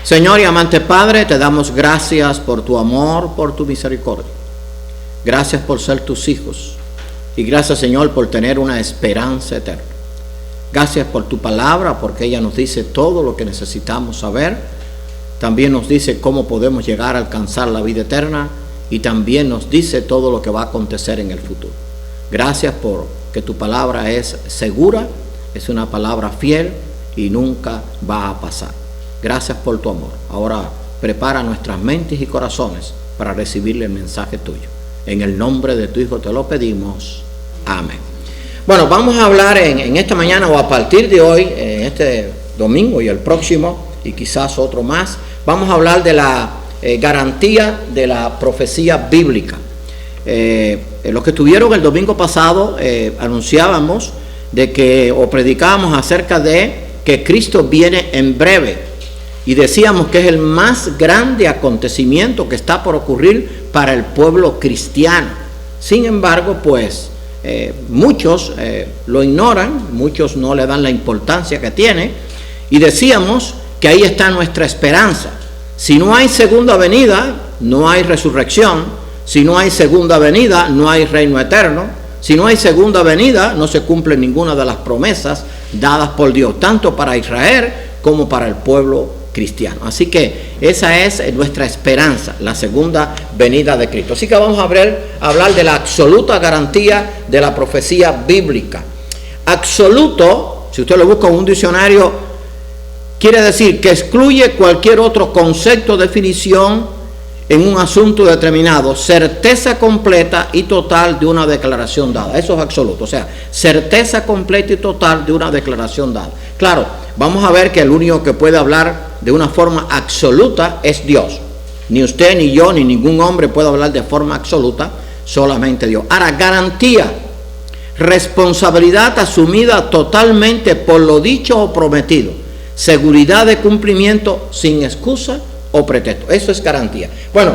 Señor y amante Padre, te damos gracias por tu amor, por tu misericordia. Gracias por ser tus hijos. Y gracias, Señor, por tener una esperanza eterna. Gracias por tu palabra, porque ella nos dice todo lo que necesitamos saber. También nos dice cómo podemos llegar a alcanzar la vida eterna. Y también nos dice todo lo que va a acontecer en el futuro. Gracias por que tu palabra es segura, es una palabra fiel y nunca va a pasar. Gracias por tu amor. Ahora prepara nuestras mentes y corazones para recibir el mensaje tuyo. En el nombre de tu Hijo te lo pedimos. Amén. Bueno, vamos a hablar en esta mañana o a partir de hoy, este domingo y el próximo, y quizás otro más, vamos a hablar de la garantía de la profecía bíblica. Los que estuvieron el domingo pasado anunciábamos de que, o predicábamos acerca de que Cristo viene en breve. Y decíamos que es el más grande acontecimiento que está por ocurrir para el pueblo cristiano. Sin embargo, pues muchos lo ignoran, muchos no le dan la importancia que tiene. Y decíamos que ahí está nuestra esperanza. Si no hay segunda venida, no hay resurrección. Si no hay segunda venida, no hay reino eterno. Si no hay segunda venida, no se cumple ninguna de las promesas dadas por Dios, tanto para Israel como para el pueblo cristiano. Así que esa es nuestra esperanza, la segunda venida de Cristo. Así que vamos a hablar de la absoluta garantía de la profecía bíblica. Absoluto, si usted lo busca en un diccionario, quiere decir que excluye cualquier otro concepto o definición en un asunto determinado, certeza completa y total de una declaración dada. Eso es absoluto, o sea, certeza completa y total de una declaración dada. Claro, vamos a ver que el único que puede hablar de una forma absoluta es Dios. Ni usted, ni yo, ni ningún hombre puede hablar de forma absoluta, solamente Dios. Ahora, garantía, responsabilidad asumida totalmente por lo dicho o prometido, seguridad de cumplimiento sin excusa o pretexto. Eso es garantía. Bueno,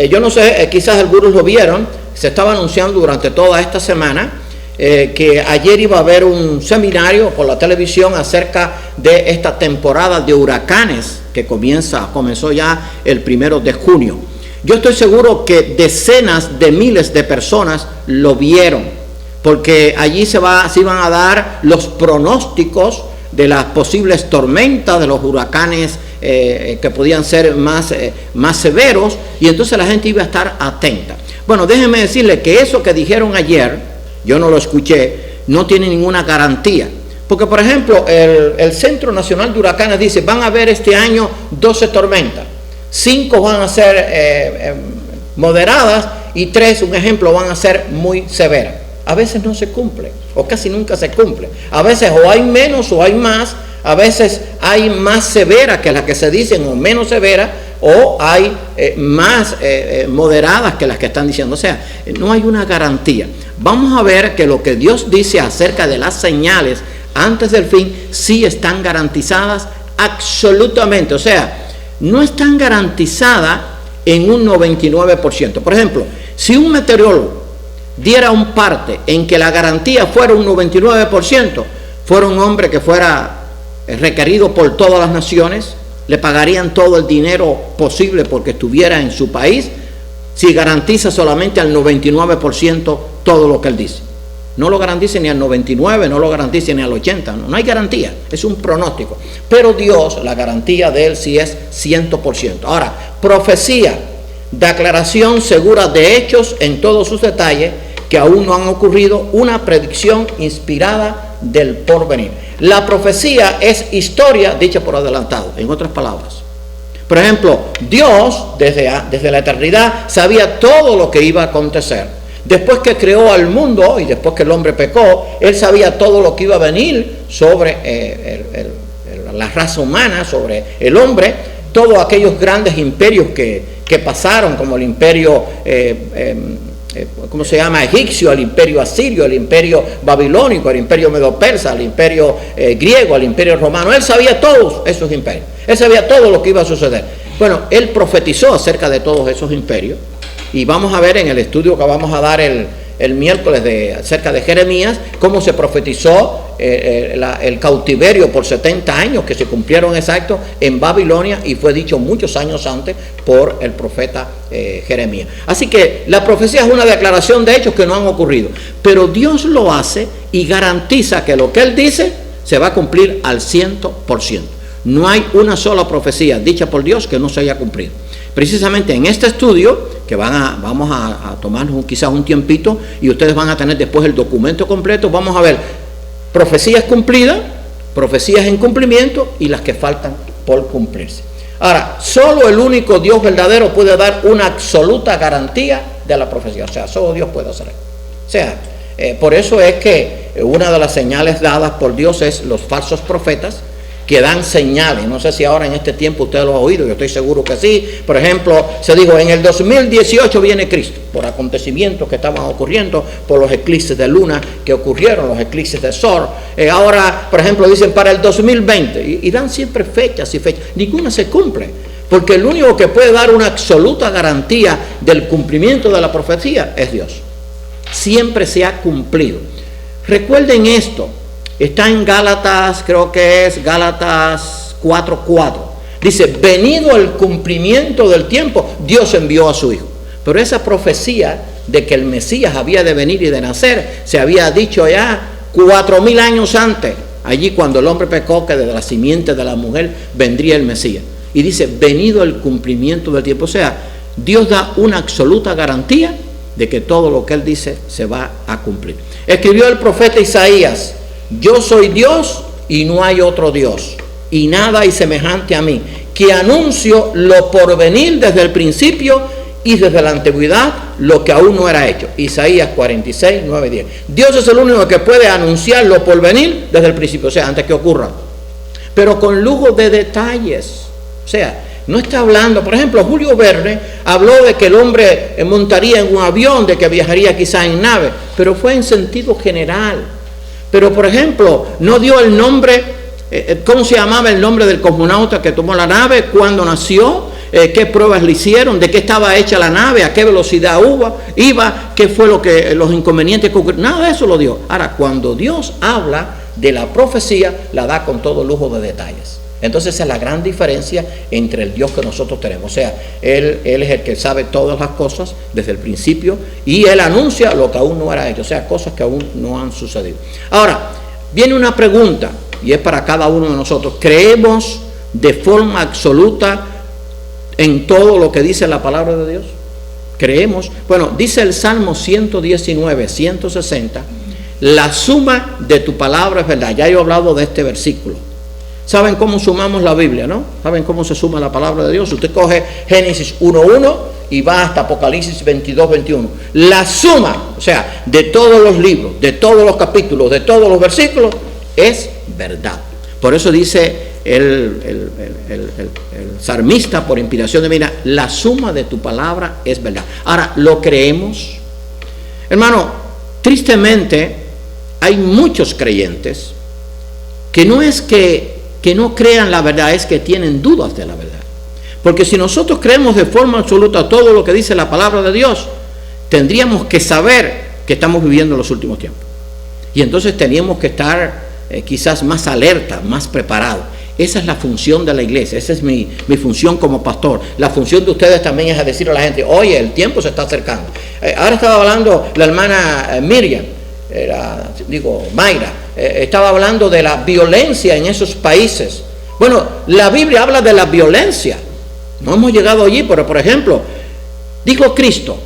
yo no sé, quizás algunos lo vieron, se estaba anunciando durante toda esta semana que ayer iba a haber un seminario por la televisión acerca de esta temporada de huracanes que comenzó ya el 1 de junio. Yo estoy seguro que decenas de miles de personas lo vieron, porque allí se iban a dar los pronósticos de las posibles tormentas, de los huracanes que podían ser más severos, y entonces la gente iba a estar atenta. Bueno, déjenme decirle que eso que dijeron ayer, yo no lo escuché, no tiene ninguna garantía. Porque, por ejemplo, el Centro Nacional de Huracanes dice, van a haber este año 12 tormentas, 5 van a ser moderadas y 3, un ejemplo, van a ser muy severas. A veces no se cumple, o casi nunca se cumple. A veces o hay menos o hay más, a veces hay más severas que las que se dicen o menos severas, o hay más moderadas que las que están diciendo. O sea, no hay una garantía. Vamos a ver que lo que Dios dice acerca de las señales antes del fin sí están garantizadas absolutamente. O sea, no están garantizadas en un 99%. Por ejemplo, si un meteorólogo diera un parte en que la garantía fuera un 99%, fuera un hombre que fuera requerido por todas las naciones, le pagarían todo el dinero posible porque estuviera en su país, si garantiza solamente al 99% todo lo que él dice. No lo garantice ni al 99%, no lo garantice ni al 80%, no hay garantía, es un pronóstico. Pero Dios, la garantía de él sí es 100%. Ahora, profecía, declaración segura de hechos en todos sus detalles que aún no han ocurrido, una predicción inspirada del porvenir. La profecía es historia dicha por adelantado, en otras palabras. Por ejemplo, Dios desde la eternidad sabía todo lo que iba a acontecer. Después que creó al mundo y después que el hombre pecó, Él sabía todo lo que iba a venir sobre la raza humana, sobre el hombre, todos aquellos grandes imperios que pasaron, como el imperio ¿cómo se llama? Egipcio, el imperio asirio, el imperio babilónico, el imperio medo-persa, el imperio griego, el imperio romano. Él sabía todos esos imperios, él sabía todo lo que iba a suceder. Bueno, él profetizó acerca de todos esos imperios, y vamos a ver en el estudio que vamos a dar el el miércoles acerca de Jeremías, cómo se profetizó el cautiverio por 70 años que se cumplieron exactos en Babilonia, y fue dicho muchos años antes por el profeta Jeremías. Así que la profecía es una declaración de hechos que no han ocurrido, pero Dios lo hace y garantiza que lo que Él dice se va a cumplir al 100%. No hay una sola profecía dicha por Dios que no se haya cumplido. Precisamente en este estudio, que vamos a tomarnos quizás un tiempito, y ustedes van a tener después el documento completo, vamos a ver profecías cumplidas, profecías en cumplimiento y las que faltan por cumplirse. Ahora, solo el único Dios verdadero puede dar una absoluta garantía de la profecía. O sea, solo Dios puede hacer eso. O sea, por eso es que una de las señales dadas por Dios es los falsos profetas, que dan señales. No sé si ahora en este tiempo usted lo ha oído, yo estoy seguro que sí. Por ejemplo, se dijo, en el 2018 viene Cristo, por acontecimientos que estaban ocurriendo, por los eclipses de luna que ocurrieron, los eclipses de sol. Ahora, por ejemplo, dicen para el 2020, y dan siempre fechas y fechas. Ninguna se cumple, porque el único que puede dar una absoluta garantía del cumplimiento de la profecía es Dios. Siempre se ha cumplido. Recuerden esto. Está en Gálatas, creo que es Gálatas 4:4. Dice, venido el cumplimiento del tiempo, Dios envió a su Hijo. Pero esa profecía de que el Mesías había de venir y de nacer, se había dicho ya 4,000 años antes, allí cuando el hombre pecó, que de la simiente de la mujer vendría el Mesías. Y dice, venido el cumplimiento del tiempo. O sea, Dios da una absoluta garantía de que todo lo que Él dice se va a cumplir. Escribió el profeta Isaías, yo soy Dios y no hay otro Dios, y nada hay semejante a mí, que anuncio lo por venir desde el principio y desde la antigüedad lo que aún no era hecho. Isaías 46, 9, 10. Dios es el único que puede anunciar lo por venir desde el principio, o sea, antes que ocurra, pero con lujo de detalles. O sea, no está hablando, por ejemplo, Julio Verne habló de que el hombre montaría en un avión, de que viajaría quizás en nave, pero fue en sentido general. Pero, por ejemplo, no dio el nombre, ¿cómo se llamaba el nombre del cosmonauta que tomó la nave? ¿Cuándo nació? ¿Qué pruebas le hicieron? ¿De qué estaba hecha la nave? ¿A qué velocidad iba? ¿Qué fue los inconvenientes que ocurrieron? Nada de eso lo dio. Ahora, cuando Dios habla de la profecía, la da con todo lujo de detalles. Entonces esa es la gran diferencia entre el Dios que nosotros tenemos. O sea, Él es el que sabe todas las cosas desde el principio, y Él anuncia lo que aún no era hecho, o sea, cosas que aún no han sucedido. Ahora, viene una pregunta, y es para cada uno de nosotros. ¿Creemos de forma absoluta en todo lo que dice la palabra de Dios? ¿Creemos? Bueno, dice el Salmo 119, 160, la suma de tu palabra es verdad. Ya yo he hablado de este versículo. ¿Saben cómo sumamos la Biblia, no? ¿Saben cómo se suma la palabra de Dios? Usted coge Génesis 1:1 y va hasta Apocalipsis 22:21. La suma, o sea, de todos los libros, de todos los capítulos, de todos los versículos, es verdad. Por eso dice el salmista, por inspiración divina, la suma de tu palabra es verdad. Ahora, ¿lo creemos? Hermano, tristemente hay muchos creyentes que no es que no crean la verdad, es que tienen dudas de la verdad. Porque si nosotros creemos de forma absoluta todo lo que dice la palabra de Dios, tendríamos que saber que estamos viviendo los últimos tiempos. Y entonces teníamos que estar quizás más alerta, más preparados. Esa es la función de la iglesia, esa es mi función como pastor. La función de ustedes también es decir a la gente, oye, el tiempo se está acercando. Ahora estaba hablando la hermana Miriam, Mayra, estaba hablando de la violencia en esos países. Bueno, la Biblia habla de la violencia. No hemos llegado allí, pero por ejemplo, dijo Cristo,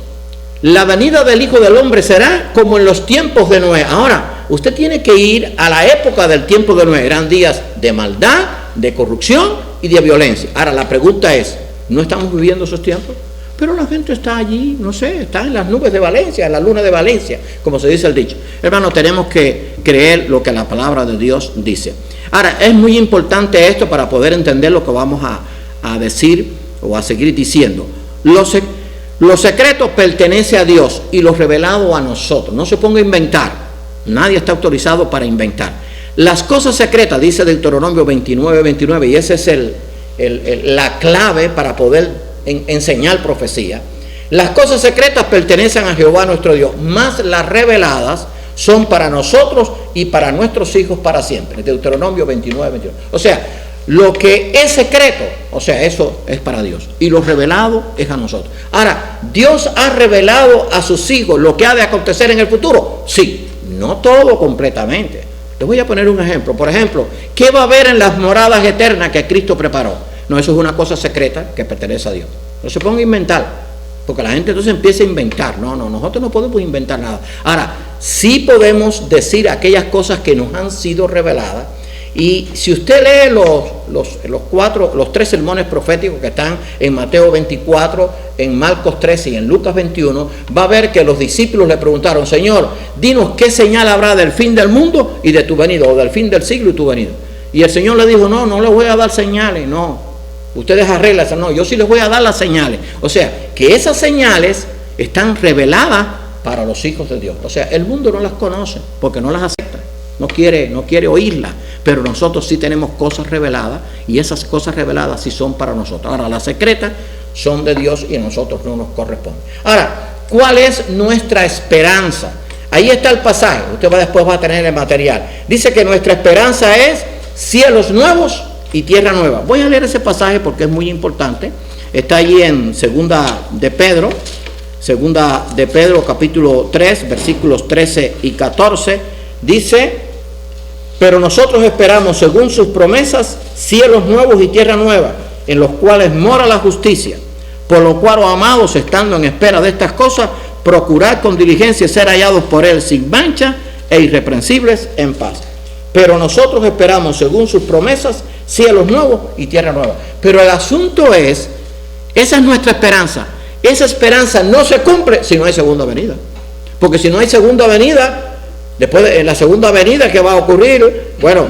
la venida del Hijo del Hombre será como en los tiempos de Noé. Ahora, usted tiene que ir a la época del tiempo de Noé. Eran días de maldad, de corrupción y de violencia. Ahora, la pregunta es, ¿no estamos viviendo esos tiempos? Pero la gente está allí, no sé, está en las nubes de Valencia, en la luna de Valencia, como se dice el dicho. Hermano, tenemos que creer lo que la palabra de Dios dice. Ahora, es muy importante esto para poder entender lo que vamos a decir o a seguir diciendo. Los secretos pertenecen a Dios y los revelados a nosotros. No se ponga a inventar. Nadie está autorizado para inventar. Las cosas secretas, dice Deuteronomio 29:29, y esa es la clave para poder enseñar profecía. Las cosas secretas pertenecen a Jehová nuestro Dios, mas las reveladas son para nosotros y para nuestros hijos para siempre. Deuteronomio 29, 21. O sea, lo que es secreto, o sea, eso es para Dios. Y lo revelado es a nosotros. Ahora, ¿Dios ha revelado a sus hijos lo que ha de acontecer en el futuro? Sí, no todo completamente. Les voy a poner un ejemplo. Por ejemplo, ¿qué va a haber en las moradas eternas que Cristo preparó? No, eso es una cosa secreta que pertenece a Dios. No se ponga a inventar. Porque la gente entonces empieza a inventar. No, nosotros no podemos inventar nada. Ahora, sí podemos decir aquellas cosas que nos han sido reveladas. Y si usted lee los tres sermones proféticos que están en Mateo 24, en Marcos 13 y en Lucas 21, va a ver que los discípulos le preguntaron: Señor, dinos qué señal habrá del fin del mundo y de tu venida, o del fin del siglo y tu venida. Y el Señor le dijo: no les voy a dar señales, no. Ustedes arreglan, no, yo sí les voy a dar las señales. O sea, que esas señales están reveladas para los hijos de Dios. O sea, el mundo no las conoce porque no las acepta, no quiere oírlas. Pero nosotros sí tenemos cosas reveladas, y esas cosas reveladas sí son para nosotros. Ahora, las secretas son de Dios y a nosotros no nos corresponde. Ahora, ¿cuál es nuestra esperanza? Ahí está el pasaje, usted después va a tener el material. Dice que nuestra esperanza es cielos nuevos y tierra nueva. Voy a leer ese pasaje porque es muy importante. Está allí en Segunda de Pedro capítulo 3, versículos 13 y 14. Dice: pero nosotros esperamos, según sus promesas, cielos nuevos y tierra nueva, en los cuales mora la justicia. Por lo cual, amados, estando en espera de estas cosas, procurad con diligencia ser hallados por Él sin mancha e irreprensibles en paz. Pero nosotros esperamos, según sus promesas, cielos nuevos y tierra nueva. Pero el asunto es, esa es nuestra esperanza. Esa esperanza no se cumple si no hay segunda venida. Porque si no hay segunda venida, después en la segunda venida, ¿qué va a ocurrir? Bueno,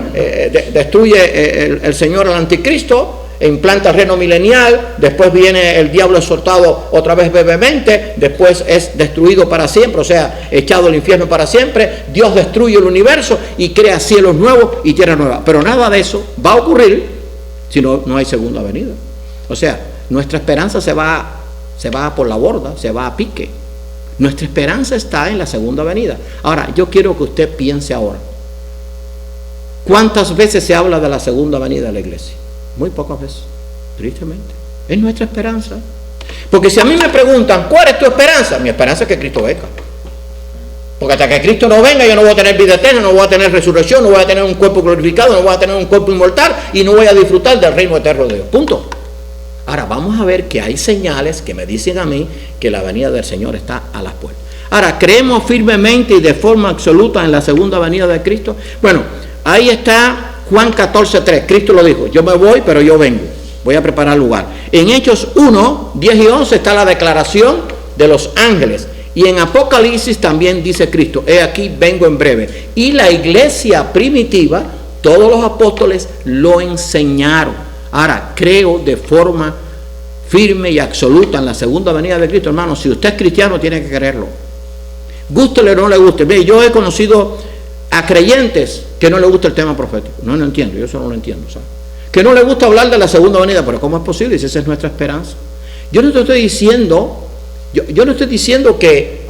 destruye el Señor al anticristo, implanta el reino milenial, después viene el diablo exhortado otra vez brevemente, después es destruido para siempre, o sea, echado al infierno para siempre. Dios destruye el universo y crea cielos nuevos y tierra nueva. Pero nada de eso va a ocurrir si no hay segunda venida. O sea, nuestra esperanza se va por la borda, se va a pique. Nuestra esperanza está en la segunda venida. Ahora, yo quiero que usted piense ahora. ¿Cuántas veces se habla de la segunda venida de la iglesia? Muy pocas veces, tristemente. Es nuestra esperanza. Porque si a mí me preguntan, ¿cuál es tu esperanza? Mi esperanza es que Cristo venga. Porque hasta que Cristo no venga, yo no voy a tener vida eterna, no voy a tener resurrección, no voy a tener un cuerpo glorificado, no voy a tener un cuerpo inmortal y no voy a disfrutar del reino eterno de Dios. Punto. Ahora vamos a ver que hay señales que me dicen a mí que la venida del Señor está a las puertas. Ahora, ¿creemos firmemente y de forma absoluta en la segunda venida de Cristo? Bueno, ahí está Juan 14:3. Cristo lo dijo: yo me voy, pero yo vengo. Voy a preparar lugar. En Hechos 1, 10 y 11 está la declaración de los ángeles. Y en Apocalipsis también dice Cristo: he aquí, vengo en breve. Y la iglesia primitiva, todos los apóstoles lo enseñaron. Ahora, creo de forma firme y absoluta en la segunda venida de Cristo, hermano. Si usted es cristiano, tiene que creerlo. Gústele o no le guste. Mire, yo he conocido a creyentes que no les gusta el tema profético. No lo entiendo, yo eso no lo entiendo, ¿sabes? Que no les gusta hablar de la segunda venida, pero ¿cómo es posible? Si esa es nuestra esperanza. Yo no te estoy diciendo, yo no estoy diciendo que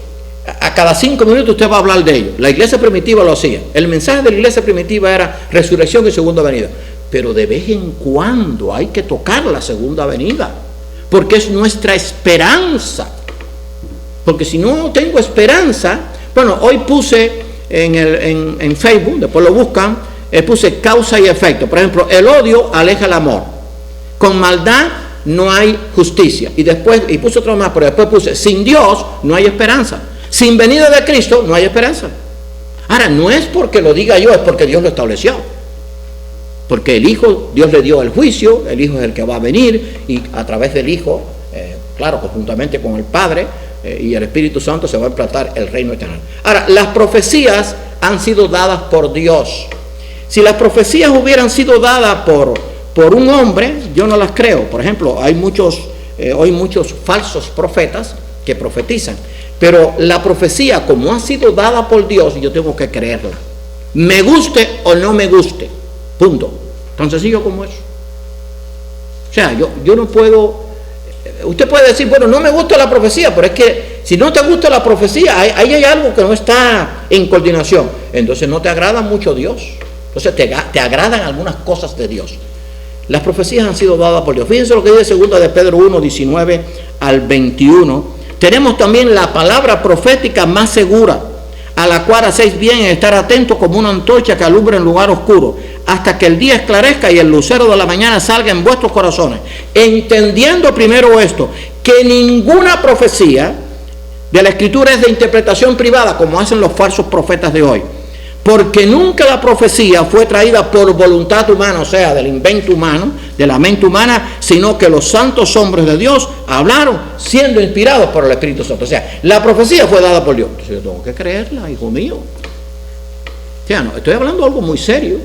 a cada 5 minutos usted va a hablar de ello. La iglesia primitiva lo hacía. El mensaje de la iglesia primitiva era resurrección y segunda venida. Pero de vez en cuando hay que tocar la segunda venida, porque es nuestra esperanza. Porque si no tengo esperanza, bueno, hoy puse en Facebook, después lo buscan, puse causa y efecto. Por ejemplo, el odio aleja el amor. Con maldad no hay justicia. Y puse otro más, pero después puse: sin Dios no hay esperanza. Sin venida de Cristo no hay esperanza. Ahora, no es porque lo diga yo, es porque Dios lo estableció. Porque el Hijo, Dios le dio el juicio, el Hijo es el que va a venir, y a través del Hijo, claro, conjuntamente con el Padre y el Espíritu Santo, se va a implantar el reino eterno. Ahora, las profecías han sido dadas por Dios. Si las profecías hubieran sido dadas por un hombre, yo no las creo. Por ejemplo, hay hoy muchos falsos profetas que profetizan. Pero la profecía, como ha sido dada por Dios, yo tengo que creerla. Me guste o no me guste. Punto. Tan sencillo como eso. O sea, yo no puedo usted puede decir, bueno, no me gusta la profecía, pero es que si no te gusta la profecía, ahí hay algo que no está en coordinación. Entonces no te agrada mucho Dios. Entonces te agradan algunas cosas de Dios. Las profecías han sido dadas por Dios. Fíjense lo que dice 2 de Pedro 1, 19 al 21. Tenemos también la palabra profética más segura, a la cual hacéis bien en estar atentos como una antorcha que alumbra en lugar oscuro, hasta que el día esclarezca y el lucero de la mañana salga en vuestros corazones. Entendiendo primero esto, que ninguna profecía de la Escritura es de interpretación privada, como hacen los falsos profetas de hoy. Porque nunca la profecía fue traída por voluntad humana, o sea, del invento humano, de la mente humana, sino que los santos hombres de Dios hablaron siendo inspirados por el Espíritu Santo. O sea, la profecía fue dada por Dios. Entonces yo tengo que creerla, hijo mío. O sea, no, estoy hablando de algo muy serio.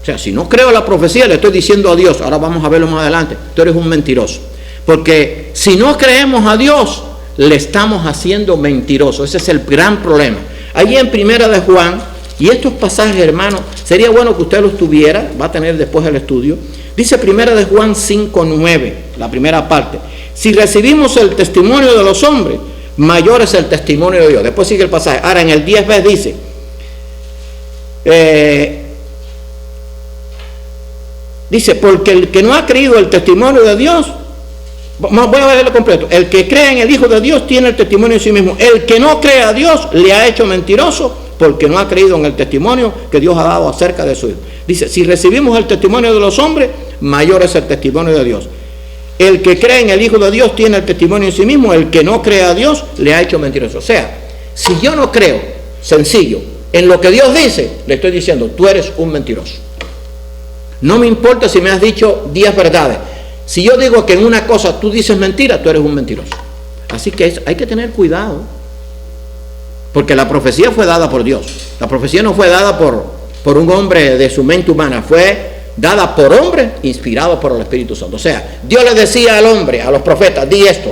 O sea, si no creo la profecía, le estoy diciendo a Dios, ahora vamos a verlo más adelante, tú eres un mentiroso. Porque si no creemos a Dios, le estamos haciendo mentiroso. Ese es el gran problema. Allí en Primera de Juan, y estos pasajes, hermanos, sería bueno que usted los tuviera, va a tener después el estudio. Dice Primera de Juan 5:9, la primera parte. Si recibimos el testimonio de los hombres, mayor es el testimonio de Dios. Después sigue el pasaje. Ahora en el 10b dice, porque el que no ha creído el testimonio de Dios, voy a leerlo completo. El que cree en el Hijo de Dios tiene el testimonio en sí mismo. El que no cree a Dios le ha hecho mentiroso, porque no ha creído en el testimonio que Dios ha dado acerca de su Hijo. Dice, si recibimos el testimonio de los hombres, mayor es el testimonio de Dios. El que cree en el Hijo de Dios tiene el testimonio en sí mismo. El que no cree a Dios le ha hecho mentiroso. O sea, si yo no creo, sencillo, en lo que Dios dice, le estoy diciendo, tú eres un mentiroso. No me importa si me has dicho 10 verdades. Si yo digo que en una cosa tú dices mentira, tú eres un mentiroso. Así que hay que tener cuidado. Porque la profecía fue dada por Dios. La profecía no fue dada por un hombre de su mente humana. Fue dada por hombre inspirado por el Espíritu Santo. O sea, Dios le decía al hombre, a los profetas, di esto.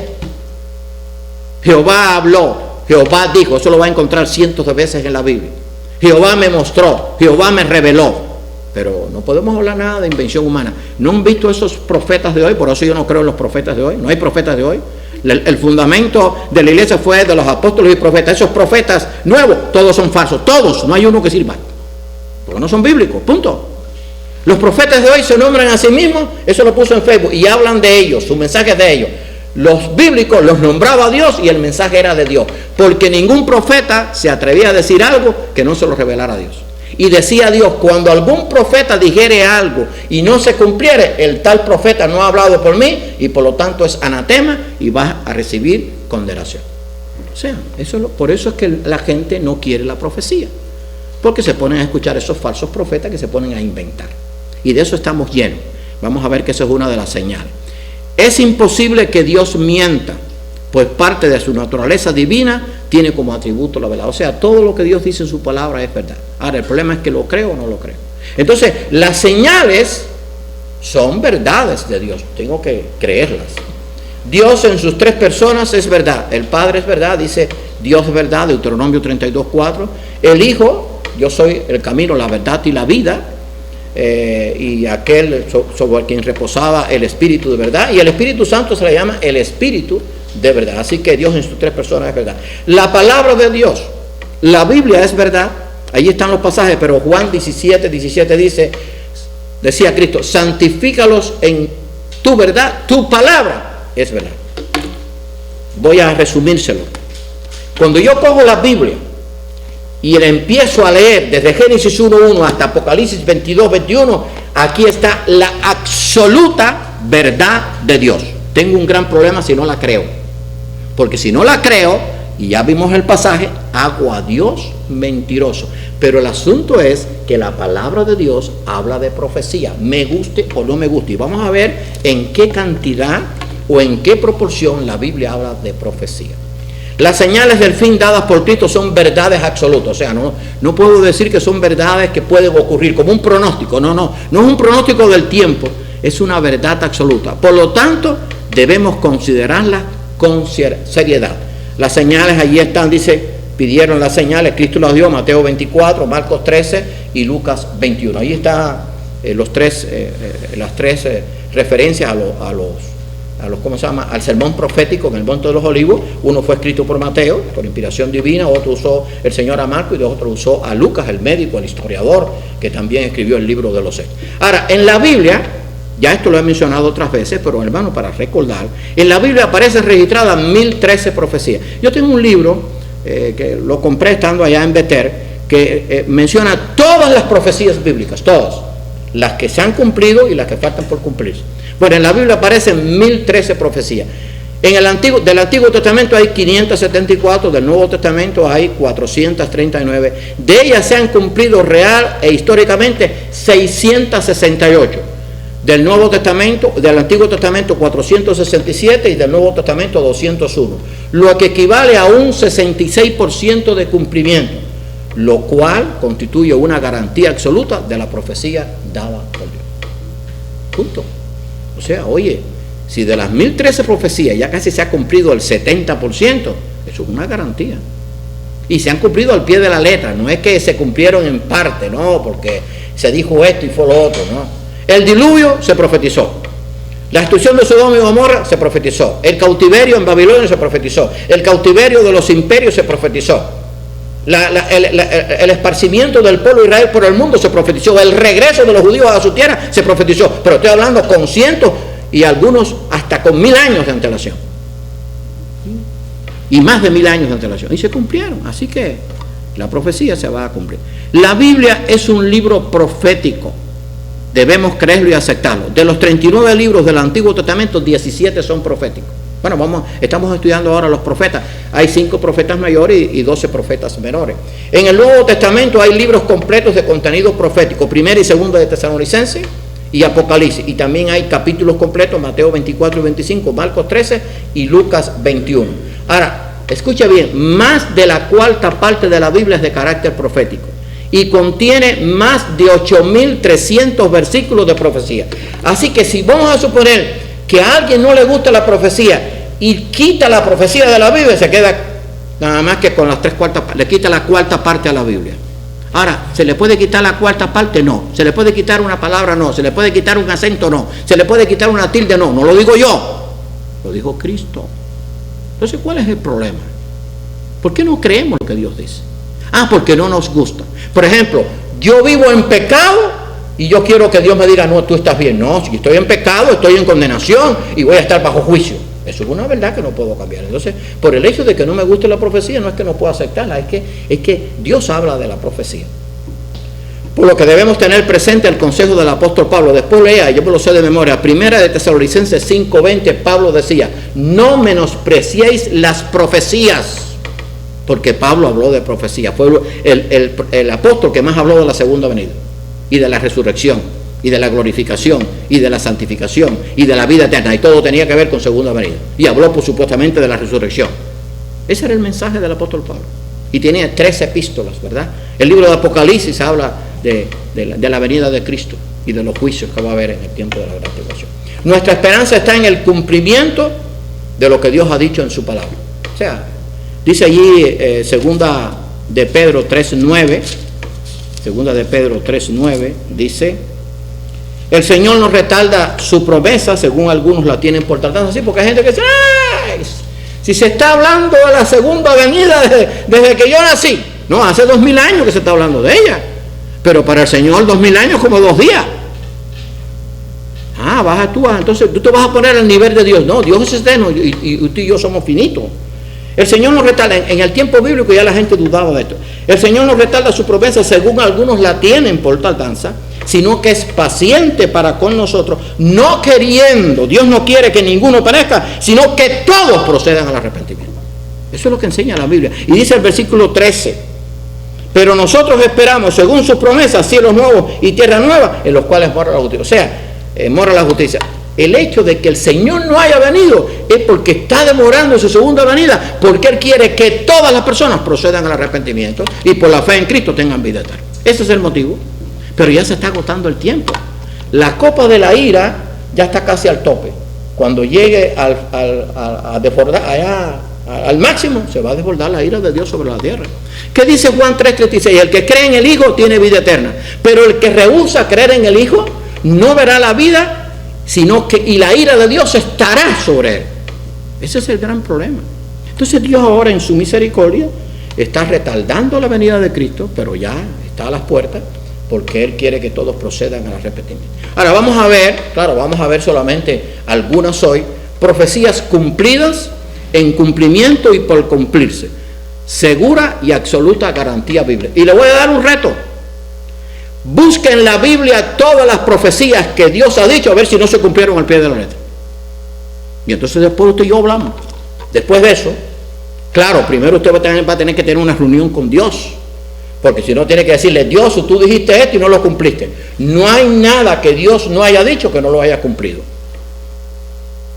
Jehová habló, Jehová dijo. Eso lo va a encontrar cientos de veces en la Biblia. Jehová me mostró, Jehová me reveló. Pero no podemos hablar nada de invención humana. ¿No han visto esos profetas de hoy? Por eso yo no creo en los profetas de hoy. No hay profetas de hoy. El fundamento de la iglesia fue de los apóstoles y profetas. Esos profetas nuevos, todos son falsos. Todos, no hay uno que sirva. Porque no son bíblicos, punto. Los profetas de hoy se nombran a sí mismos. Eso lo puso en Facebook. Y hablan de ellos, su mensaje es de ellos. Los bíblicos los nombraba Dios y el mensaje era de Dios. Porque ningún profeta se atrevía a decir algo que no se lo revelara a Dios. Y decía Dios, cuando algún profeta dijere algo y no se cumpliere, el tal profeta no ha hablado por mí y por lo tanto es anatema y va a recibir condenación. O sea, por eso es que la gente no quiere la profecía, porque se ponen a escuchar esos falsos profetas que se ponen a inventar. Y de eso estamos llenos. Vamos a ver que eso es una de las señales. Es imposible que Dios mienta, pues parte de su naturaleza divina tiene como atributo la verdad. O sea, todo lo que Dios dice en su palabra es verdad. Ahora, el problema es que lo creo o no lo creo. Entonces, las señales son verdades de Dios. Tengo que creerlas. Dios en sus 3 personas es verdad. El Padre es verdad, dice Dios es verdad, Deuteronomio 32:4. El Hijo, yo soy el camino, la verdad y la vida. Y aquel sobre quien reposaba el Espíritu de verdad. Y el Espíritu Santo se le llama el Espíritu de verdad. Así que Dios en sus 3 personas es verdad. La palabra de Dios, la Biblia es verdad. Allí están los pasajes, pero Juan 17:17 decía Cristo, santifícalos en tu verdad, tu palabra es verdad. Voy a resumírselo. Cuando yo cojo la Biblia y la empiezo a leer desde Génesis 1:1 hasta Apocalipsis 22:21, aquí está la absoluta verdad de Dios. Tengo un gran problema si no la creo. Porque si no la creo, y ya vimos el pasaje, hago a Dios mentiroso. Pero el asunto es que la palabra de Dios habla de profecía, me guste o no me guste. Y vamos a ver en qué cantidad o en qué proporción la Biblia habla de profecía. Las señales del fin dadas por Cristo son verdades absolutas. O sea, no puedo decir que son verdades que pueden ocurrir como un pronóstico. No es un pronóstico del tiempo, es una verdad absoluta. Por lo tanto, debemos considerarla con seriedad. Las señales allí están, dice, pidieron las señales, Cristo las dio, Mateo 24, Marcos 13 y Lucas 21. Ahí están las tres referencias ¿cómo se llama?, al sermón profético en el Monte de los Olivos. Uno fue escrito por Mateo, por inspiración divina, otro usó el Señor a Marco y otro usó a Lucas, el médico, el historiador, que también escribió el libro de los Hechos. Ahora, en la Biblia, ya esto lo he mencionado otras veces, pero hermano, para recordar, en la Biblia aparecen registradas 1013 profecías. Yo tengo un libro que lo compré estando allá en Beter, que menciona todas las profecías bíblicas, todas, las que se han cumplido y las que faltan por cumplirse. Bueno, en la Biblia aparecen 1013 profecías. Del Antiguo Testamento hay 574, del Nuevo Testamento hay 439. De ellas se han cumplido real e históricamente 668. Del Antiguo Testamento 467 y del Nuevo Testamento 201, lo que equivale a un 66% de cumplimiento, lo cual constituye una garantía absoluta de la profecía dada por Dios. Punto. O sea, oye, si de las 1013 profecías ya casi se ha cumplido el 70%, eso es una garantía. Y se han cumplido al pie de la letra, no es que se cumplieron en parte, no, porque se dijo esto y fue lo otro, no. El diluvio se profetizó. La destrucción de Sodoma y Gomorra se profetizó. El cautiverio en Babilonia se profetizó. El cautiverio de los imperios se profetizó. El esparcimiento del pueblo de Israel por el mundo se profetizó. El regreso de los judíos a su tierra se profetizó. Pero estoy hablando con cientos y algunos hasta con 1000 años de antelación. Y más de 1000 años de antelación. Y se cumplieron. Así que la profecía se va a cumplir. La Biblia es un libro profético. Debemos creerlo y aceptarlo. De los 39 libros del Antiguo Testamento, 17 son proféticos. Bueno, estamos estudiando ahora los profetas. Hay 5 profetas mayores y 12 profetas menores. En el Nuevo Testamento hay libros completos de contenido profético. Primera y segunda de Tesalonicenses y Apocalipsis. Y también hay capítulos completos, Mateo 24 y 25, Marcos 13 y Lucas 21. Ahora, escucha bien, más de la cuarta parte de la Biblia es de carácter profético. Y contiene más de 8.300 versículos de profecía. Así que si vamos a suponer que a alguien no le gusta la profecía y quita la profecía de la Biblia, se queda nada más que con las 3/4, le quita la cuarta parte a la Biblia. Ahora, ¿se le puede quitar la cuarta parte? No. ¿Se le puede quitar una palabra? No. ¿Se le puede quitar un acento? No. ¿Se le puede quitar una tilde? No. No lo digo yo, lo dijo Cristo. Entonces, ¿cuál es el problema? ¿Por qué no creemos lo que Dios dice? Porque no nos gusta. Por ejemplo, yo vivo en pecado y yo quiero que Dios me diga, no, tú estás bien. No, si estoy en pecado, estoy en condenación y voy a estar bajo juicio. Eso es una verdad que no puedo cambiar. Entonces, por el hecho de que no me guste la profecía, no es que no pueda aceptarla, es que Dios habla de la profecía. Por lo que debemos tener presente el consejo del apóstol Pablo. Después lea, yo me lo sé de memoria, Primera de Tesalonicenses 5:20, Pablo decía, no menospreciéis las profecías. Porque Pablo habló de profecía, fue el apóstol que más habló de la segunda venida y de la resurrección y de la glorificación y de la santificación y de la vida eterna, y todo tenía que ver con segunda venida, y habló supuestamente de la resurrección. Ese era el mensaje del apóstol Pablo, y tenía 3 epístolas, ¿verdad? El libro de Apocalipsis habla de la venida de Cristo y de los juicios que va a haber en el tiempo de la gran tribulación. Nuestra esperanza está en el cumplimiento de lo que Dios ha dicho en su palabra. O sea, dice allí segunda de Pedro 3:9, dice, el Señor no retarda su promesa, según algunos la tienen por tardanza, así, porque hay gente que dice, ¡ay! Si se está hablando de la segunda venida desde que yo nací. No, hace 2000 años que se está hablando de ella, pero para el Señor 2000 años como 2 días. Entonces tú te vas a poner al nivel de Dios. No, Dios es eterno y usted y yo somos finitos. El Señor nos retarda, en el tiempo bíblico ya la gente dudaba de esto. El Señor nos retarda su promesa, según algunos la tienen por tardanza, sino que es paciente para con nosotros, no queriendo, Dios no quiere que ninguno perezca, sino que todos procedan al arrepentimiento. Eso es lo que enseña la Biblia. Y dice el versículo 13, pero nosotros esperamos, según sus promesas, cielos nuevos y tierra nueva, en los cuales mora la justicia. O sea, mora la justicia. El hecho de que el Señor no haya venido es porque está demorando su segunda venida, porque Él quiere que todas las personas procedan al arrepentimiento y por la fe en Cristo tengan vida eterna. Ese es el motivo. Pero ya se está agotando el tiempo. La copa de la ira ya está casi al tope. Cuando llegue a desbordar allá al máximo, se va a desbordar la ira de Dios sobre la tierra. ¿Qué dice Juan 3:36? El que cree en el Hijo tiene vida eterna, pero el que rehúsa creer en el Hijo no verá la vida sino que y la ira de Dios estará sobre él. Ese es el gran problema. Entonces Dios ahora en su misericordia está retardando la venida de Cristo, pero ya está a las puertas, porque Él quiere que todos procedan al arrepentimiento. Ahora vamos a ver solamente algunas hoy, profecías cumplidas, en cumplimiento y por cumplirse, segura y absoluta garantía bíblica. Y le voy a dar un reto: busquen en la Biblia todas las profecías que Dios ha dicho, a ver si no se cumplieron al pie de la letra. Y entonces después usted y yo hablamos. Después de eso, claro, primero usted va a tener que tener una reunión con Dios, porque si no tiene que decirle: Dios, tú dijiste esto y no lo cumpliste. No hay nada que Dios no haya dicho que no lo haya cumplido.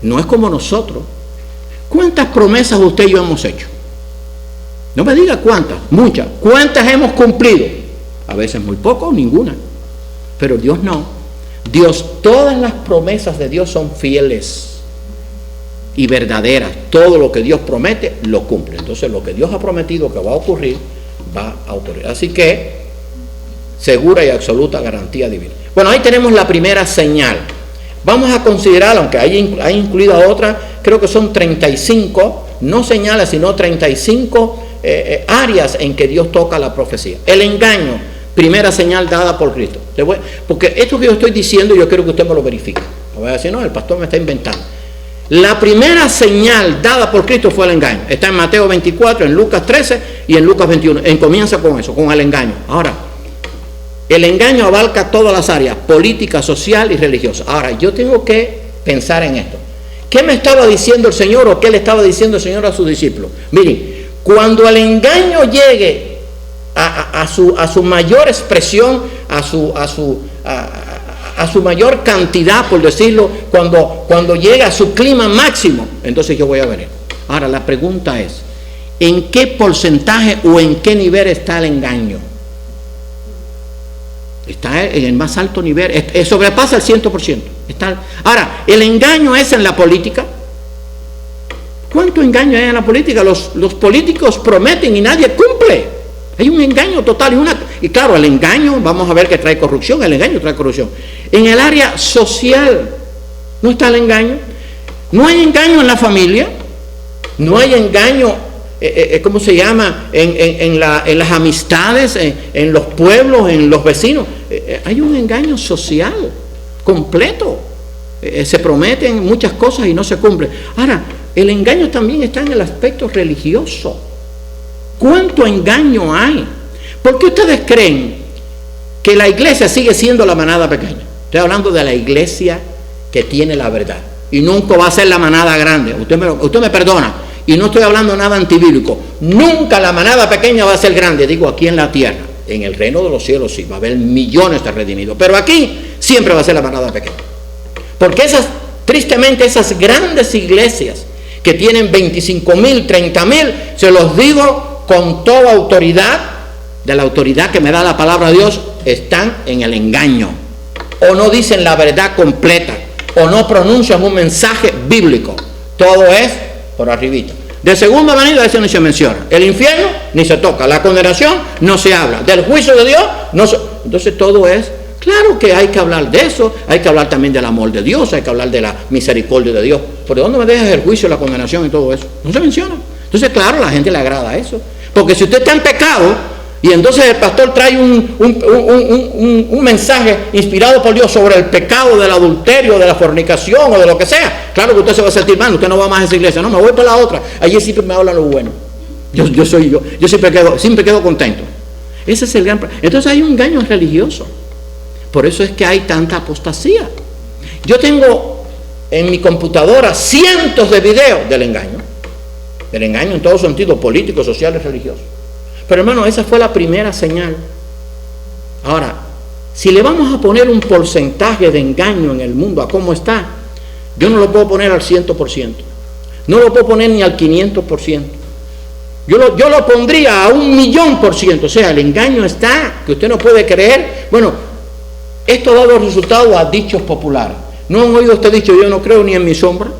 No es como nosotros. ¿Cuántas promesas usted y yo hemos hecho? No me diga cuántas, muchas. ¿Cuántas hemos cumplido? A veces muy poco, ninguna. Pero Dios no. Dios, todas las promesas de Dios son fieles y verdaderas. Todo lo que Dios promete, lo cumple. Entonces, lo que Dios ha prometido que va a ocurrir, va a ocurrir. Así que, segura y absoluta garantía divina. Bueno, ahí tenemos la primera señal. Vamos a considerar, aunque hay incluida otra, creo que son 35, no señales, sino 35 áreas en que Dios toca la profecía. El engaño, primera señal dada por Cristo. Porque esto que yo estoy diciendo, yo quiero que usted me lo verifique. No voy a decir: no, el pastor me está inventando. La primera señal dada por Cristo fue el engaño. Está en Mateo 24, en Lucas 13 y en Lucas 21. Comienza con eso, con el engaño. Ahora, el engaño abarca todas las áreas: política, social y religiosa. Ahora, yo tengo que pensar en esto. ¿Qué me estaba diciendo el Señor o qué le estaba diciendo el Señor a sus discípulos? Miren, cuando el engaño llegue a su mayor expresión, a su mayor cantidad, por decirlo, cuando llega a su clima máximo, entonces yo voy a venir. Ahora, la pregunta es: ¿en qué porcentaje o en qué nivel está el engaño? Está en el más alto nivel, sobrepasa el 100%. Ahora, ¿el engaño es en la política? ¿Cuánto engaño hay en la política? Los políticos prometen y nadie cumple. Hay un engaño total. Y claro, el engaño, vamos a ver que trae corrupción. El engaño trae corrupción. En el área social, ¿no está el engaño? No hay engaño en la familia. No hay engaño, ¿cómo se llama? En las amistades, en los pueblos, en los vecinos. Hay un engaño social completo. Se prometen muchas cosas y no se cumplen. Ahora, el engaño también está en el aspecto religioso. ¿Cuánto engaño hay? ¿Por qué ustedes creen que la iglesia sigue siendo la manada pequeña? Estoy hablando de la iglesia que tiene la verdad. Y nunca va a ser la manada grande. Usted me perdona. Y no estoy hablando nada antibíblico. Nunca la manada pequeña va a ser grande. Digo, aquí en la tierra. En el reino de los cielos sí. Va a haber millones de redimidos. Pero aquí siempre va a ser la manada pequeña. Porque tristemente esas grandes iglesias que tienen 25,000, 30,000, se los digo con toda autoridad, de la autoridad que me da la palabra de Dios, están en el engaño. O no dicen la verdad completa, o no pronuncian un mensaje bíblico. Todo es por arribita. De segunda manera, eso ni se menciona. El infierno ni se toca. La condenación no se habla. Del juicio de Dios no se... Entonces todo es... Claro que hay que hablar de eso, hay que hablar también del amor de Dios, hay que hablar de la misericordia de Dios. ¿Por dónde me dejas el juicio, la condenación y todo eso? No se menciona. Entonces, claro, a la gente le agrada eso. Porque si usted está en pecado y entonces el pastor trae un mensaje inspirado por Dios sobre el pecado del adulterio, de la fornicación o de lo que sea, claro que usted se va a sentir mal. Usted no va más a esa iglesia, no, me voy para la otra. Allí siempre me hablan lo bueno. Yo siempre quedo contento. Ese es el gran problema. Entonces hay un engaño religioso. Por eso es que hay tanta apostasía. Yo tengo en mi computadora cientos de videos del engaño en todo sentido, político, social y religioso. Pero hermano, esa fue la primera señal. Ahora, si le vamos a poner un porcentaje de engaño en el mundo a cómo está, yo no lo puedo poner al 100%, no lo puedo poner ni al 500%. Yo lo pondría a 1,000,000%. O sea, el engaño está, que usted no puede creer. Bueno, esto ha dado resultado a dichos populares. ¿No han oído usted dicho: yo no creo ni en mi sombra?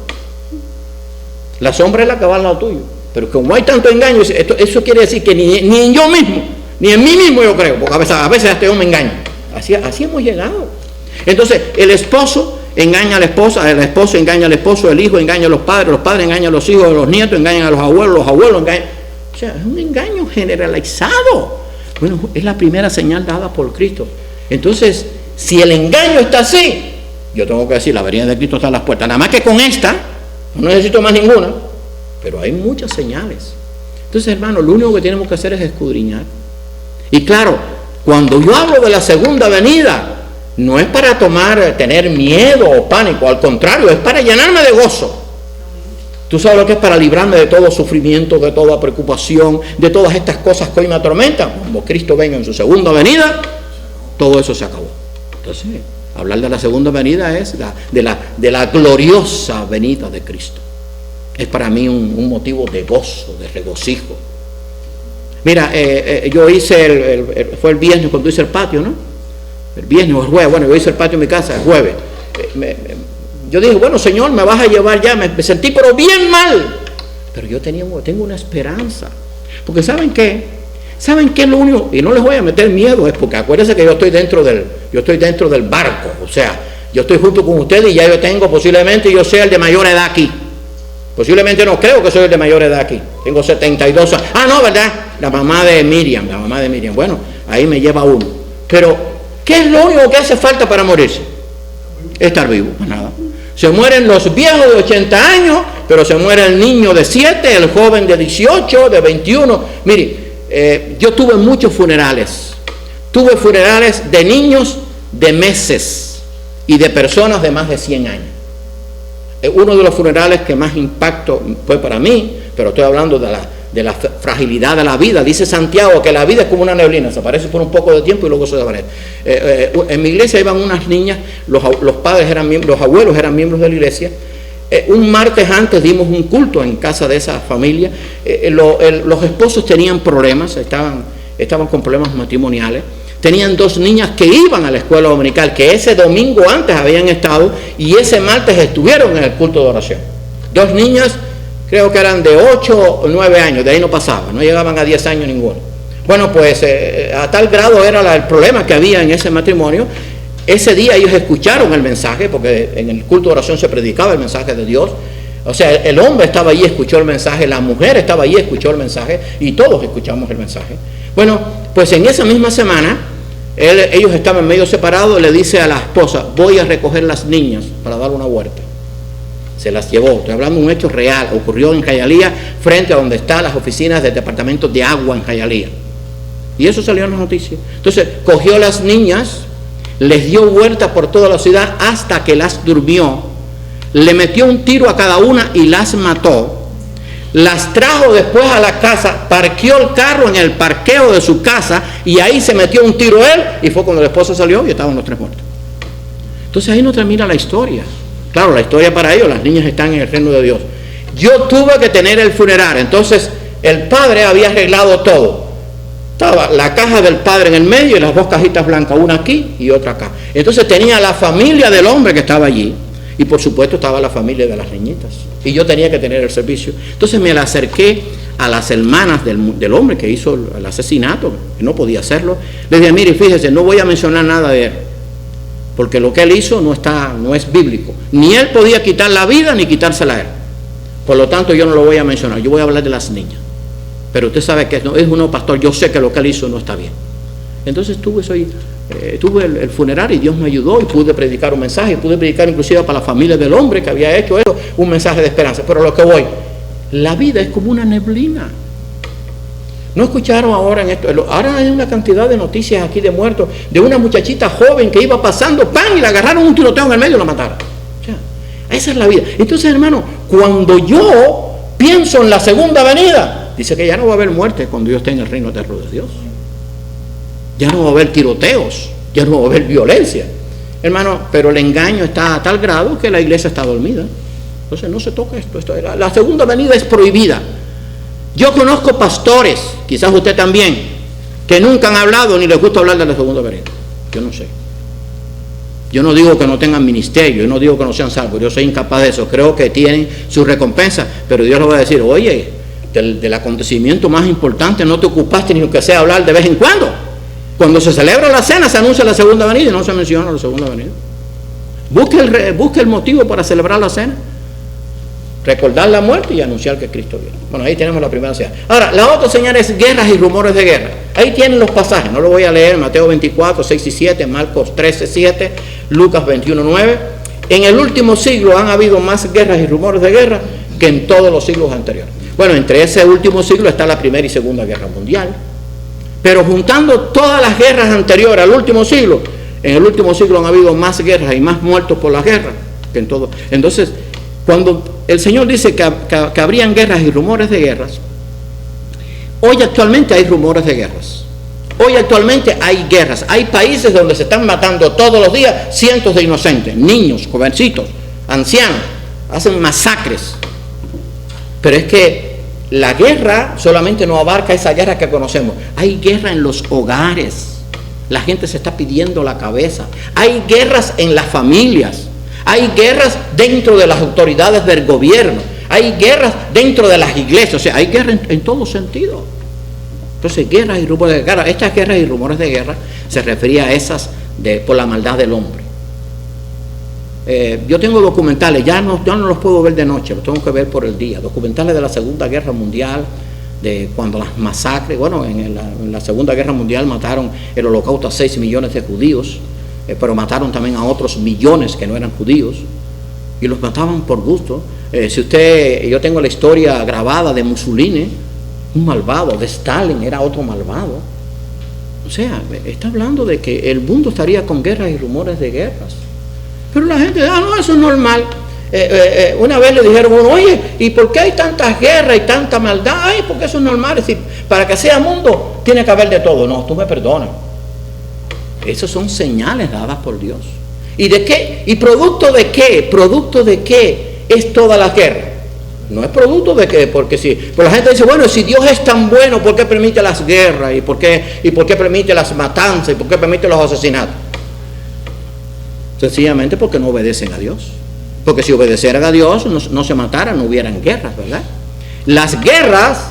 La sombra es la que va al lado tuyo. Pero como hay tanto engaño, eso quiere decir que ni en yo mismo, ni en mí mismo yo creo. Porque a veces hasta yo me engaño. Así hemos llegado. Entonces, el esposo engaña a la esposa, el esposo engaña al esposo, el hijo engaña a los padres engañan a los hijos, los nietos engañan a los abuelos engañan. O sea, es un engaño generalizado. Bueno, es la primera señal dada por Cristo. Entonces, si el engaño está así, yo tengo que decir, la venida de Cristo está a las puertas. Nada más que con esta, no necesito más ninguna, pero hay muchas señales. Entonces, hermano, lo único que tenemos que hacer es escudriñar. Y claro, cuando yo hablo de la segunda venida, no es para tener miedo o pánico, al contrario, es para llenarme de gozo. Tú sabes lo que es para librarme de todo sufrimiento, de toda preocupación, de todas estas cosas que hoy me atormentan. Cuando Cristo venga en su segunda venida, todo eso se acabó. Entonces, hablar de la segunda venida es de la gloriosa venida de Cristo. Es para mí un motivo de gozo, de regocijo. Mira, yo hice, fue el viernes cuando hice el patio, ¿no? El viernes o el jueves, bueno, yo hice el patio en mi casa el jueves. Yo dije, bueno, Señor, me vas a llevar ya, me sentí pero bien mal. Pero yo tengo una esperanza. Porque ¿saben qué? ¿Saben qué es lo único? Y no les voy a meter miedo, es porque acuérdense que yo estoy dentro del barco. O sea, yo estoy junto con ustedes y ya yo tengo, posiblemente yo sea el de mayor edad aquí. Posiblemente no creo que soy el de mayor edad aquí. Tengo 72 años. Ah, no, ¿verdad? La mamá de Miriam. Bueno, ahí me lleva uno. Pero, ¿qué es lo único que hace falta para morirse? Estar vivo, pues nada. Se mueren los viejos de 80 años, pero se muere el niño de 7, el joven de 18, de 21. Mire, yo tuve muchos funerales. Tuve funerales de niños de meses y de personas de más de 100 años. Uno de los funerales que más impacto fue para mí, pero estoy hablando de la fragilidad de la vida. Dice Santiago que la vida es como una neblina, se aparece por un poco de tiempo y luego se desvanece. En mi iglesia iban unas niñas, los abuelos eran miembros de la iglesia. Un martes antes dimos un culto en casa de esa familia. Los esposos tenían problemas, estaban con problemas matrimoniales. Tenían 2 niñas que iban a la escuela dominical, que ese domingo antes habían estado y ese martes estuvieron en el culto de oración. 2 niñas, creo que eran de 8 o 9 años, de ahí no pasaban, no llegaban a 10 años ninguno. Bueno, pues a tal grado era el problema que había en ese matrimonio. Ese día ellos escucharon el mensaje, porque en el culto de oración se predicaba el mensaje de Dios. O sea, el hombre estaba allí, escuchó el mensaje, la mujer estaba allí, escuchó el mensaje, y todos escuchamos el mensaje. Bueno, pues en esa misma semana, ellos estaban medio separados, le dice a la esposa, voy a recoger las niñas para dar una vuelta. Se las llevó, estoy hablando de un hecho real, ocurrió en Hialeah, frente a donde están las oficinas del departamento de agua en Hialeah. Y eso salió en las noticias. Entonces, cogió las niñas, les dio vuelta por toda la ciudad hasta que las durmió, le metió un tiro a cada una y las mató. Las trajo después a la casa, parqueó el carro en el parqueo de su casa y ahí se metió un tiro él y fue cuando la esposa salió y estaban los 3 muertos. Entonces ahí no termina la historia. Claro, la historia para ellos, las niñas están en el reino de Dios. Yo tuve que tener el funeral, entonces el padre había arreglado todo. Estaba la caja del padre en el medio y las 2 cajitas blancas, una aquí y otra acá. Entonces tenía la familia del hombre que estaba allí. Y por supuesto estaba la familia de las niñitas. Y yo tenía que tener el servicio. Entonces me la acerqué a las hermanas del hombre que hizo el asesinato, que no podía hacerlo. Les dije, mire, fíjese, no voy a mencionar nada de él, porque lo que él hizo no es bíblico. Ni él podía quitar la vida, ni quitársela a él. Por lo tanto, yo no lo voy a mencionar. Yo voy a hablar de las niñas. Pero usted sabe que es uno pastor, yo sé que lo que él hizo no está bien. Entonces tuve el funeral y Dios me ayudó y pude predicar un mensaje, y pude predicar inclusive para la familia del hombre que había hecho eso, un mensaje de esperanza. Pero lo que voy, la vida es como una neblina. ¿No escucharon ahora en esto? Ahora hay una cantidad de noticias aquí de muertos, de una muchachita joven que iba pasando, ¡pam!, y le agarraron un tiroteo en el medio y la mataron. O sea, esa es la vida. Entonces, hermano, cuando yo pienso en la segunda venida, dice que ya no va a haber muerte cuando yo esté en el reino eterno de Dios. Ya no va a haber tiroteos, ya no va a haber violencia. Hermano, pero el engaño está a tal grado que la iglesia está dormida. Entonces no se toca esto. La segunda venida es prohibida. Yo conozco pastores, quizás usted también, que nunca han hablado ni les gusta hablar de la segunda venida. Yo no sé. Yo no digo que no tengan ministerio, yo no digo que no sean salvos, yo soy incapaz de eso. Creo que tienen su recompensa, pero Dios les va a decir, oye, del acontecimiento más importante no te ocupaste ni que sea hablar de vez en cuando. Cuando se celebra la cena se anuncia la segunda venida y no se menciona la segunda venida. Busque el motivo para celebrar la cena. Recordar la muerte y anunciar que Cristo viene. Bueno, ahí tenemos la primera señal. Ahora, la otra señal es guerras y rumores de guerra. Ahí tienen los pasajes, no lo voy a leer. Mateo 24, 6 y 7, Marcos 13, 7, Lucas 21, 9. En el último siglo han habido más guerras y rumores de guerra que en todos los siglos anteriores. Bueno, entre ese último siglo está la Primera y Segunda Guerra Mundial. Pero juntando todas las guerras anteriores al último siglo, en el último siglo han habido más guerras y más muertos por las guerras que en todo. Entonces, cuando el Señor dice que habrían guerras y rumores de guerras, hoy actualmente hay rumores de guerras. Hoy actualmente hay guerras. Hay países donde se están matando todos los días cientos de inocentes, niños, jovencitos, ancianos. Hacen masacres. Pero es que la guerra solamente no abarca esa guerra que conocemos. Hay guerra en los hogares. La gente se está pidiendo la cabeza. Hay guerras en las familias. Hay guerras dentro de las autoridades del gobierno. Hay guerras dentro de las iglesias. O sea, hay guerra en todo sentido. Entonces, guerras y rumores de guerra. Estas guerras y rumores de guerra se refería a esas por la maldad del hombre. Yo tengo documentales, ya no los puedo ver de noche, los tengo que ver por el día. Documentales de la Segunda Guerra Mundial, de cuando las masacres. Bueno, en la Segunda Guerra Mundial mataron el Holocausto a 6 millones de judíos. Pero mataron también a otros millones que no eran judíos y los mataban por gusto. Yo tengo la historia grabada de Mussolini, un malvado, de Stalin era otro malvado. O sea, está hablando de que el mundo estaría con guerras y rumores de guerras. Pero la gente, no, eso es normal. Una vez le dijeron, oye, ¿y por qué hay tantas guerras y tanta maldad? Ay, porque eso es normal. Es decir, para que sea mundo tiene que haber de todo. No, tú me perdonas. Esas son señales dadas por Dios. ¿Y de qué? ¿Y producto de qué? ¿Producto de qué es toda la guerra? No es producto de qué, porque si, pero la gente dice, bueno, si Dios es tan bueno, ¿por qué permite las guerras? ¿Y por qué permite las matanzas? ¿Y por qué permite los asesinatos? Sencillamente porque no obedecen a Dios. Porque si obedecieran a Dios, no se mataran, no hubieran guerras, ¿verdad? Las guerras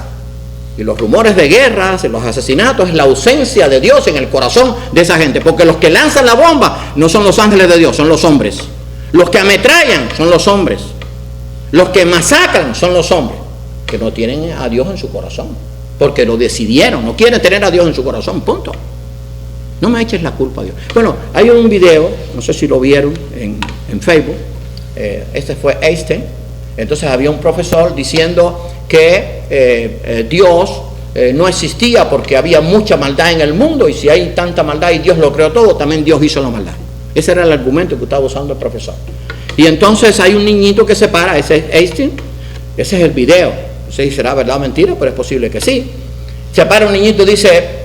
y los rumores de guerras y los asesinatos es la ausencia de Dios en el corazón de esa gente. Porque los que lanzan la bomba no son los ángeles de Dios, son los hombres. Los que ametrallan son los hombres. Los que masacran son los hombres, que no tienen a Dios en su corazón. Porque lo decidieron, no quieren tener a Dios en su corazón, punto. No me eches la culpa a Dios. Bueno, hay un video, no sé si lo vieron en Facebook. Este fue Einstein. Entonces había un profesor diciendo que Dios no existía porque había mucha maldad en el mundo, y si hay tanta maldad y Dios lo creó todo, también Dios hizo la maldad. Ese era el argumento que estaba usando el profesor. Y entonces hay un niñito que se para, ese es Einstein, ese es el video. No sé si será verdad o mentira, pero es posible que sí. Se para un niñito y dice,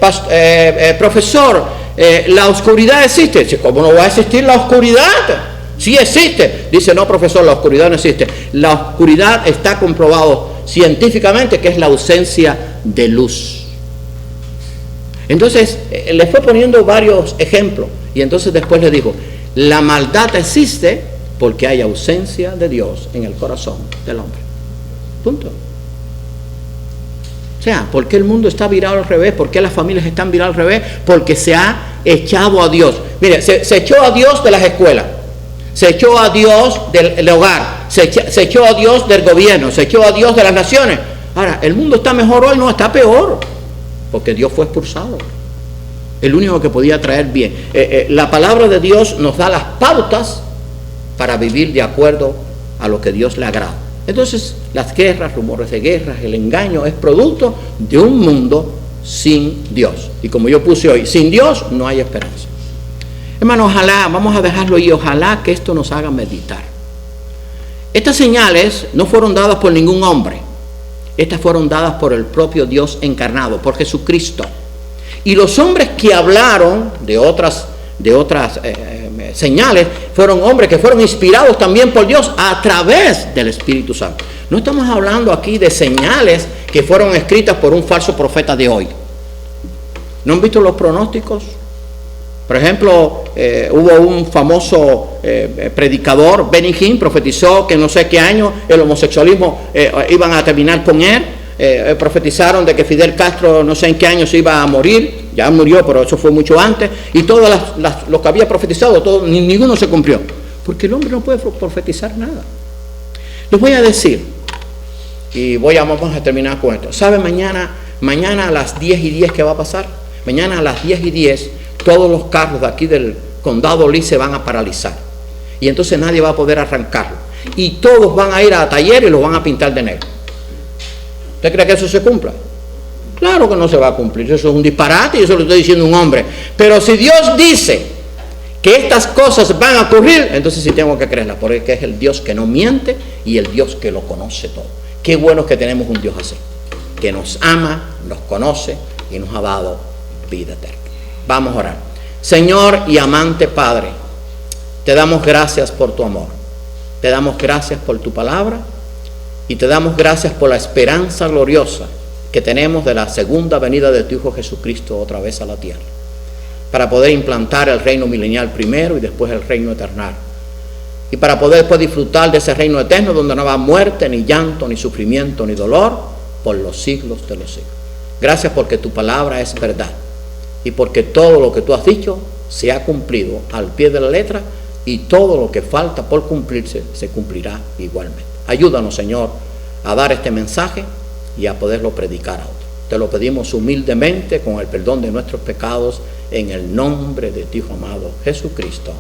profesor, ¿la oscuridad existe? Dice, ¿cómo no va a existir la oscuridad? Sí existe. Dice, no, profesor, la oscuridad no existe. La oscuridad está comprobado científicamente que es la ausencia de luz. Entonces, le fue poniendo varios ejemplos, y entonces después le dijo, la maldad existe porque hay ausencia de Dios en el corazón del hombre. Punto. O sea, ¿por qué el mundo está virado al revés? ¿Por qué las familias están viradas al revés? Porque se ha echado a Dios. Mire, se echó a Dios de las escuelas, se echó a Dios del hogar, se echó a Dios del gobierno, se echó a Dios de las naciones. Ahora, ¿el mundo está mejor hoy? No, está peor, porque Dios fue expulsado. El único que podía traer bien. La palabra de Dios nos da las pautas para vivir de acuerdo a lo que Dios le agrada. Entonces, las guerras, rumores de guerras, el engaño es producto de un mundo sin Dios. Y como yo puse hoy, sin Dios no hay esperanza. Hermano, ojalá, vamos a dejarlo ahí, ojalá que esto nos haga meditar. Estas señales no fueron dadas por ningún hombre. Estas fueron dadas por el propio Dios encarnado, por Jesucristo. Y los hombres que hablaron de otras señales fueron hombres que fueron inspirados también por Dios a través del Espíritu Santo. No estamos hablando aquí de señales que fueron escritas por un falso profeta de hoy. ¿No han visto los pronósticos? Por ejemplo, hubo un famoso predicador, Benny Hinn, profetizó que no sé qué año el homosexualismo iban a terminar con él. Profetizaron de que Fidel Castro no sé en qué año se iba a morir, ya murió, pero eso fue mucho antes, y todos los que había profetizado, ninguno se cumplió. Porque el hombre no puede profetizar nada. Les voy a decir, y vamos a terminar con esto. ¿Sabe mañana a las 10:10 qué va a pasar? Mañana a las 10:10 todos los carros de aquí del condado Lee se van a paralizar. Y entonces nadie va a poder arrancarlo. Y todos van a ir a taller y los van a pintar de negro. ¿Usted cree que eso se cumpla? Claro que no se va a cumplir. Eso es un disparate y eso lo estoy diciendo un hombre. Pero si Dios dice que estas cosas van a ocurrir, entonces sí tengo que creerlas, porque es el Dios que no miente y el Dios que lo conoce todo. Qué bueno que tenemos un Dios así, que nos ama, nos conoce y nos ha dado vida eterna. Vamos a orar. Señor y amante Padre, te damos gracias por tu amor, te damos gracias por tu palabra y te damos gracias por la esperanza gloriosa que tenemos de la segunda venida de tu Hijo Jesucristo otra vez a la tierra, para poder implantar el reino milenial primero y después el reino eterno, y para poder después disfrutar de ese reino eterno donde no habrá muerte, ni llanto, ni sufrimiento, ni dolor por los siglos de los siglos. Gracias porque tu palabra es verdad y porque todo lo que tú has dicho se ha cumplido al pie de la letra, y todo lo que falta por cumplirse se cumplirá igualmente. Ayúdanos, Señor, a dar este mensaje y a poderlo predicar a otros. Te lo pedimos humildemente con el perdón de nuestros pecados en el nombre de tu Hijo amado Jesucristo.